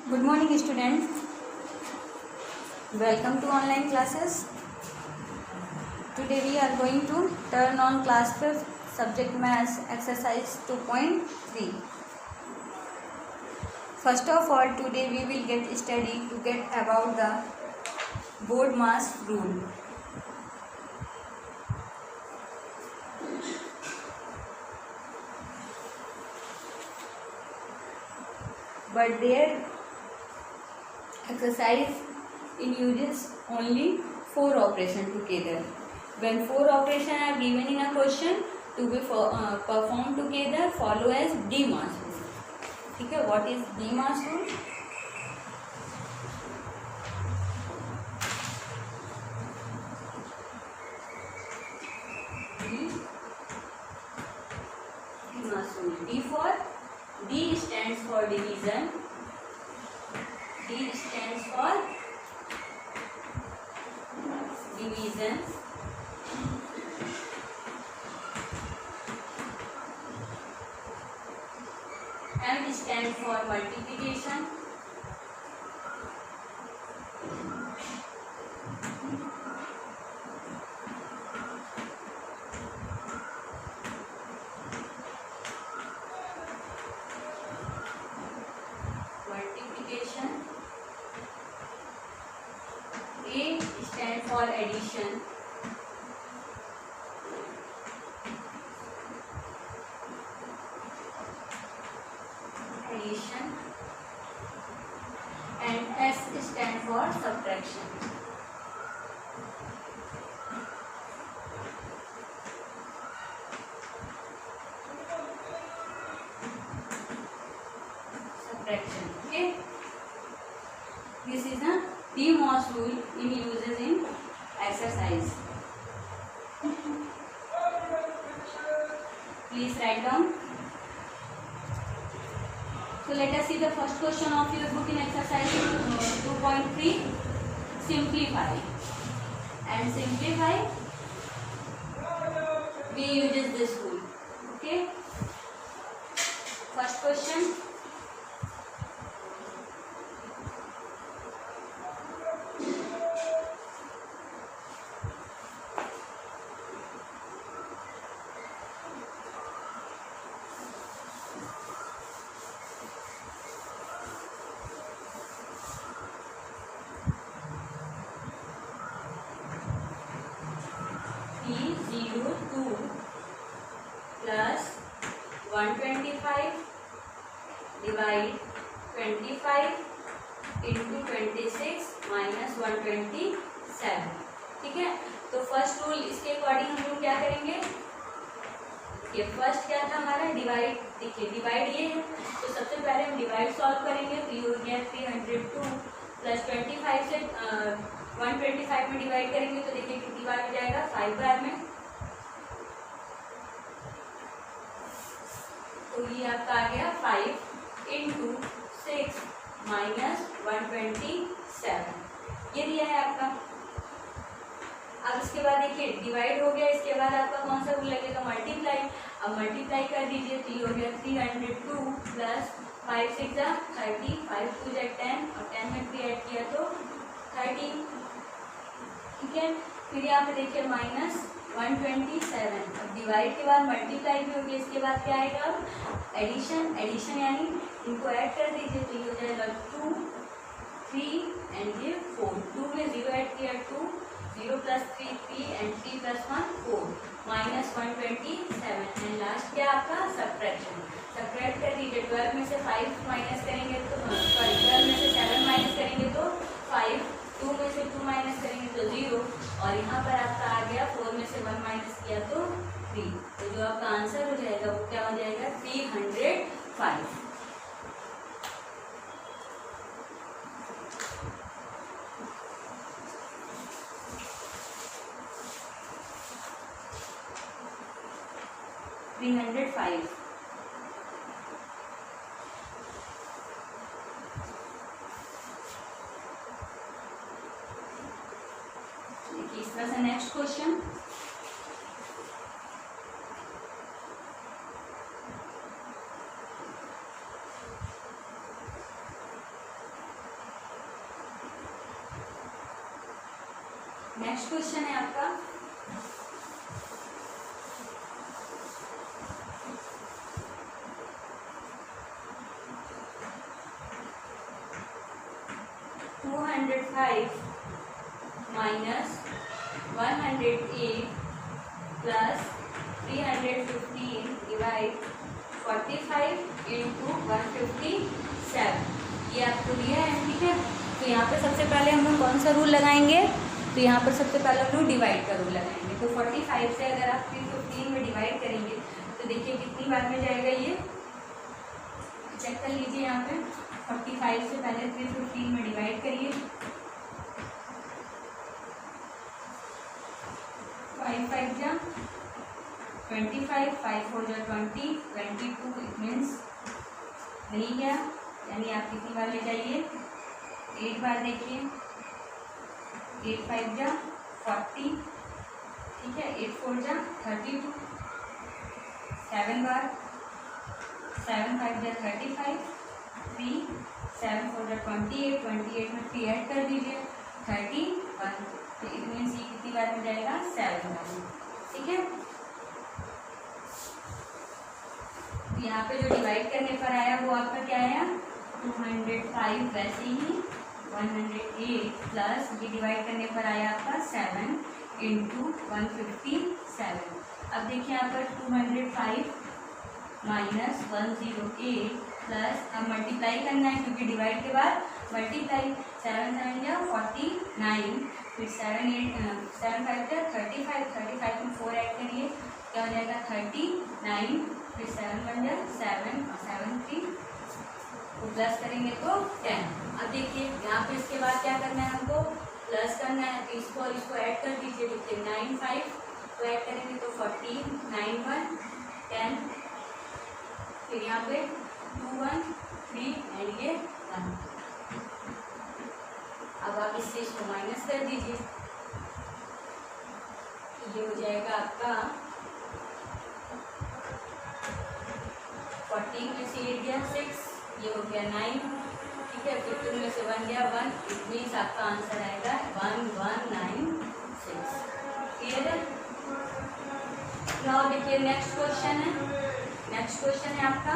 Good morning, students. Welcome to online classes. Today we are going to turn on class 5th subject maths exercise 2.3. First of all, today we will get about the BODMAS rule. But their exercise uses only 4 operations together. When 4 operations are given in a question to be performed together, follow as BODMAS rule. ठीक है, what is BODMAS rule? BODMAS rule. D stands for division. D stands for division. M stands for multiplication. A stands for addition. And S stands for subtraction. Okay. This is a BODMAS rule in uses in exercise. Please write down. So let us see the first question of your book in exercise 2.3. Simplify. And simplify, we use this rule. Okay. First question. P02 plus 125 divide 25 into 26 minus 127. ठीक है, तो first rule इसके according हम लोग क्या करेंगे? ये first क्या था हमारा? डिवाइड. देखिए डिवाइड ये है, तो सबसे पहले हम डिवाइड सॉल्व करेंगे. तो ये हो गया 302 प्लस 25 से 125 में डिवाइड करेंगे तो देखिए कितनी बार हो जाएगा? 5 बार में. तो ये आपका आ गया 5 इंटू 6 माइनस 127. ये दिया है आपका. अब इसके बाद देखिए डिवाइड हो गया, इसके बाद आपका कौन सा रूल लगेगा? मल्टीप्लाई. अब मल्टीप्लाई कर दीजिए तो ये हो गया 302 प्लस 5 6 30, 5 2 10 और 10 में 3 ऐड किया तो 30. ठीक है, फिर यहाँ पे देखिए माइनस 127. अब डिवाइड के बाद मल्टीप्लाई भी होगी, इसके बाद क्या आएगा? अब एडिशन. एडिशन यानी इनको ऐड कर दीजिए तो ये हो जाएगा 2 3 एंड ये 4. 2 में 0 ऐड किया 2, 0 plus 3 3 and 3 plus 1 4 minus 127. And last क्या आपका? सब्ट्रैक्शन. सब्ट्रैक्ट कर दीजिए. 12 में से 5 माइनस करेंगे तो 12 में से 7 माइनस करेंगे तो 5, 2 में से 2 माइनस करेंगे तो 0 और यहाँ पर आपका आ गया 4 में से 1 माइनस किया तो 3. तो जो आपका आंसर हो जाएगा वो क्या हो जाएगा? 305. इस तरह से नेक्स्ट क्वेश्चन. नेक्स्ट क्वेश्चन है आपका 205 minus 108 plus 315 divide 45 into 157 ये आपको दिया है, ठीक है। तो यहाँ पे सबसे पहले हम लोग कौन सा रूल लगाएंगे, तो यहाँ पर सबसे पहले हम लोग डिवाइड का रूल लगाएंगे। तो 45 से अगर आप 315 में डिवाइड करेंगे तो देखिए कितनी बार में जाएगा, ये चेक कर लीजिए। यहाँ पे 45 से पहले 315 में डिवाइड करिए, 5 5 जा 25, 5 4 जा 20, 22 इट मीन्स नहीं गया, यानी आप कितनी बार ले जाइए, 8 बार देखिए, 8 5 जा 40, ठीक है, 8 4 जा 32, 7 बार, 7 5 जा 35, 3 7 4 जा 28, 28 में 3 ऐड कर दीजिए 31, तो इट मीन्स ये कितनी बार में जाएगा, 7 बार में, ठीक है। यहाँ पे जो डिवाइड करने पर आया वो आपका क्या आया, 205, वैसे ही 108 प्लस ये डिवाइड करने पर आया आपका 7 इंटू 157। अब देखिए यहाँ पर 205 माइनस 108 प्लस, अब मल्टीप्लाई करना है क्योंकि डिवाइड के बाद मल्टीप्लाई, 7 7 या 49, फिर 7 5 या 35, 35 में 4 ऐड करिए क्या हो जाएगा 39, फिर 7 1 जा 7 और 7 3 तो प्लस करेंगे तो 10। अब देखिए यहाँ पे इसके बाद क्या करना है, हमको प्लस करना है, तो इसको और इसको ऐड कर दीजिए। देखिए 9 5 तो ऐड करेंगे तो 14, 9 1 10, फिर यहाँ पे 2 1 3 एंड ये 1। अब आप इससे इसको माइनस कर दीजिए, ये हो जाएगा आपका 14 में से 8 गया 6, ये हो गया 9, ठीक है, 15 में से 1 गया 1, इट मीन्स आपका आंसर आएगा 1196। क्लियर है। नाउ देखिए नेक्स्ट क्वेश्चन है, नेक्स्ट क्वेश्चन है आपका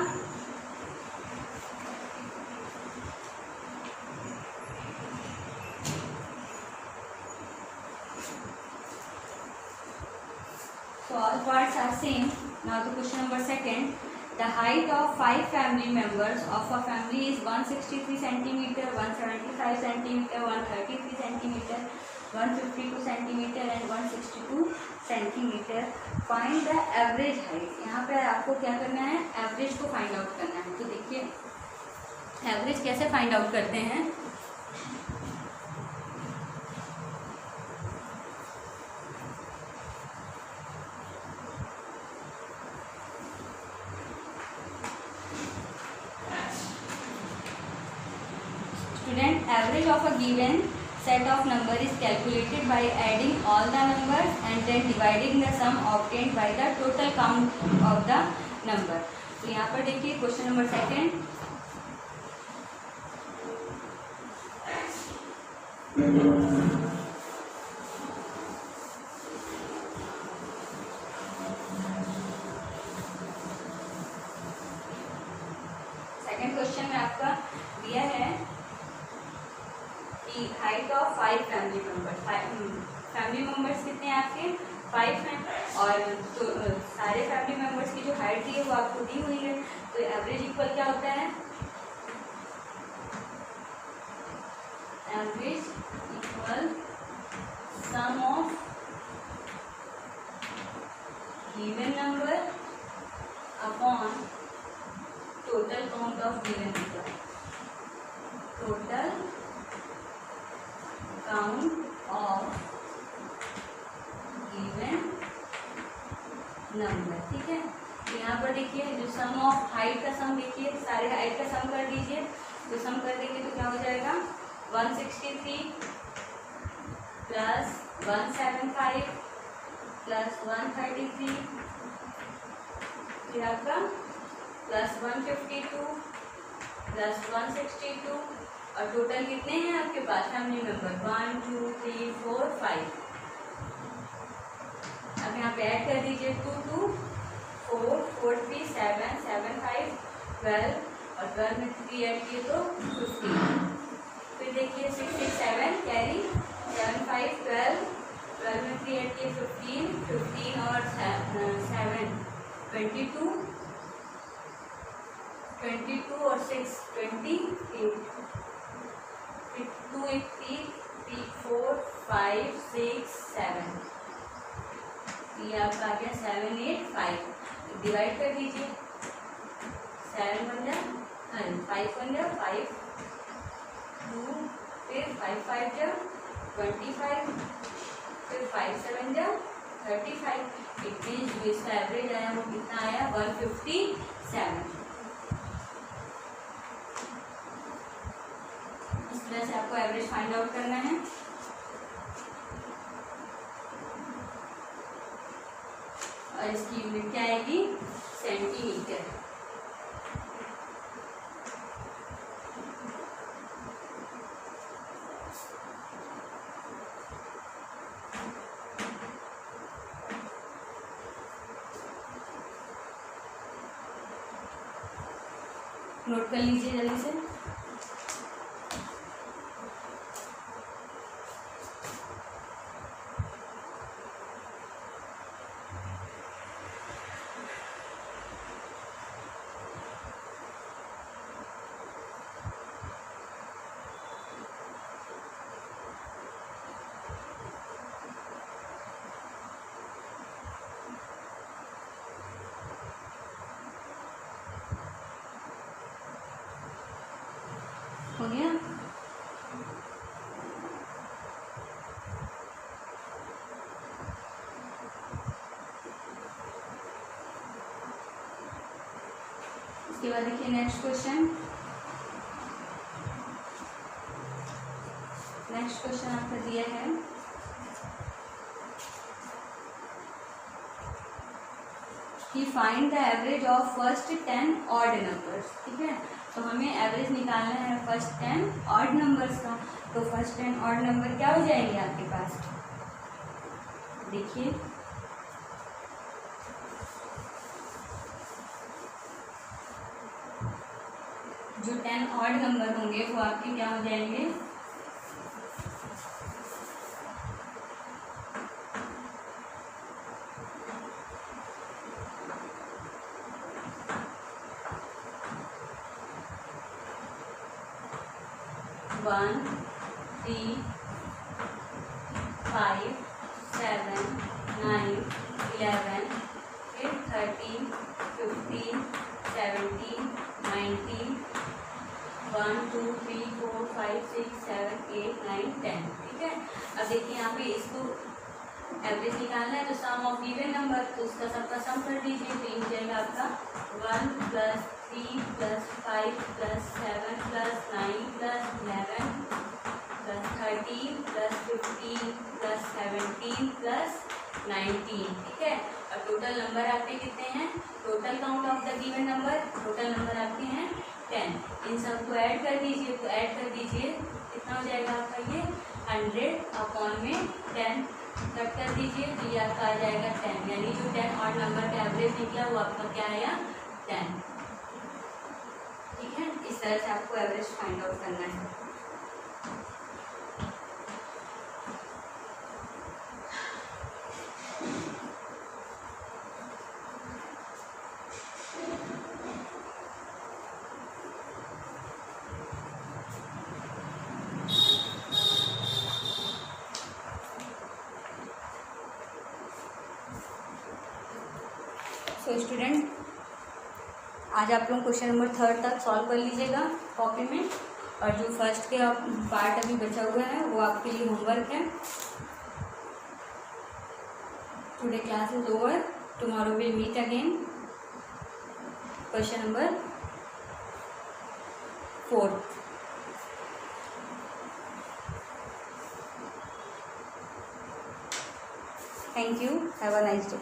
so all parts are same. Now the question number 2. The height of 5 family members of a family is 163 centimeter, 175 centimeter, 133 centimeter, 152 centimeter and 162 centimeter. Find the average height. यहाँ पे आपको क्या करना है, average को find out करना है। तो देखिए एवरेज कैसे फाइंड आउट करते हैं, Student, average of a given set of number is calculated by adding all the numbers and then dividing the sum obtained by the total count of the number. तो यहाँ पर देखिए question number 2. Second question में आपका दिया है कि height of 5 family members, family members कितने हैं आपके 5 हैं, और तो सारे फैमिली मेंबर्स की जो हाइट दी है वो आपको दी हुई है। तो एवरेज इक्वल क्या होता है, average equal some of given number upon total count of given number, total count of given number, ठीक है। तो यहाँ पर देखिए जो सम ऑफ हाइट का सम, देखिए सारे हाइट का सम कर दीजिए, तो सम कर देंगे तो क्या हो जाएगा 163 प्लस 175 प्लस 133, फिर आपका प्लस 152 प्लस 162, और टोटल कितने हैं आपके पास फैमिली मेंबर 1 2 3 4 5, यहाँ पे ऐड कर दीजिए 2 2 4 4 3 7 7 5 12 और 12 में 3 ऐड किए तो 15। फिर देखिए 6 6 7 कैरी 7 5 12 12 में 3 ऐड किए 15 15 और 7 22 22 और 6 28 2 8 3 3 4 5 6 7 ये आपका आ गया 7 8 5 डिवाइड कर दीजिए 7 बन जा 5 बन जा 5 2 फिर 5 5 जा 25 फिर 5 7 जा 35 इट मीन्स जो इसका एवरेज आया वो कितना आया 157। इस तरह से आपको एवरेज फाइंड आउट करना है। और इसकी यूनिट क्या आएगी सेंटीमीटर। नोट कर लीजिए जल्दी से। हो गया। इसके बाद देखिए नेक्स्ट क्वेश्चन। नेक्स्ट क्वेश्चन आपका दिया है कि find the average of first 10 odd numbers. ठीक है, तो हमें एवरेज निकालना है फर्स्ट 10 ऑड नंबर्स का। तो फर्स्ट 10 ऑड नंबर क्या हो जाएंगे आपके पास, देखिए जो 10 ऑड नंबर होंगे वो आपके क्या हो जाएंगे 1 3 5 7 9 11 फिर 13 15 17 19 1 2 3 4 5 6 7 8 9 10। ठीक है, अब देखिए यहाँ पे इसको एवरेज निकालना है तो सम ऑफ इवन नंबर, तो उसका सबका सम कर दीजिए। तो हो जाएगा आपका 1 + 3 + 5 + 7 + 9 + 11 + 13 + 15 + 17 + 19। ठीक है, और टोटल नंबर आपके कितने हैं, total count of the given number, total number आपके हैं 10। इन सबको ऐड कर दीजिए, तो ऐड कर दीजिए कितना हो जाएगा आपका ये 100/10 कट कर दीजिए, तो ये आपका आ जाएगा 10। यानी जो 10 ऑड नंबर का एवरेज निकला वो आपका क्या आया 10। ठीक है, इस तरह से आपको एवरेज फाइंड आउट करना है। तो स्टूडेंट आज आप लोग क्वेश्चन नंबर 3 तक सॉल्व कर लीजिएगा कॉपी में, और जो फर्स्ट के पार्ट अभी बचा हुआ है वो आपके लिए होमवर्क है। Today class is over, tomorrow will meet again. Question number 4। Thank you, have a nice day.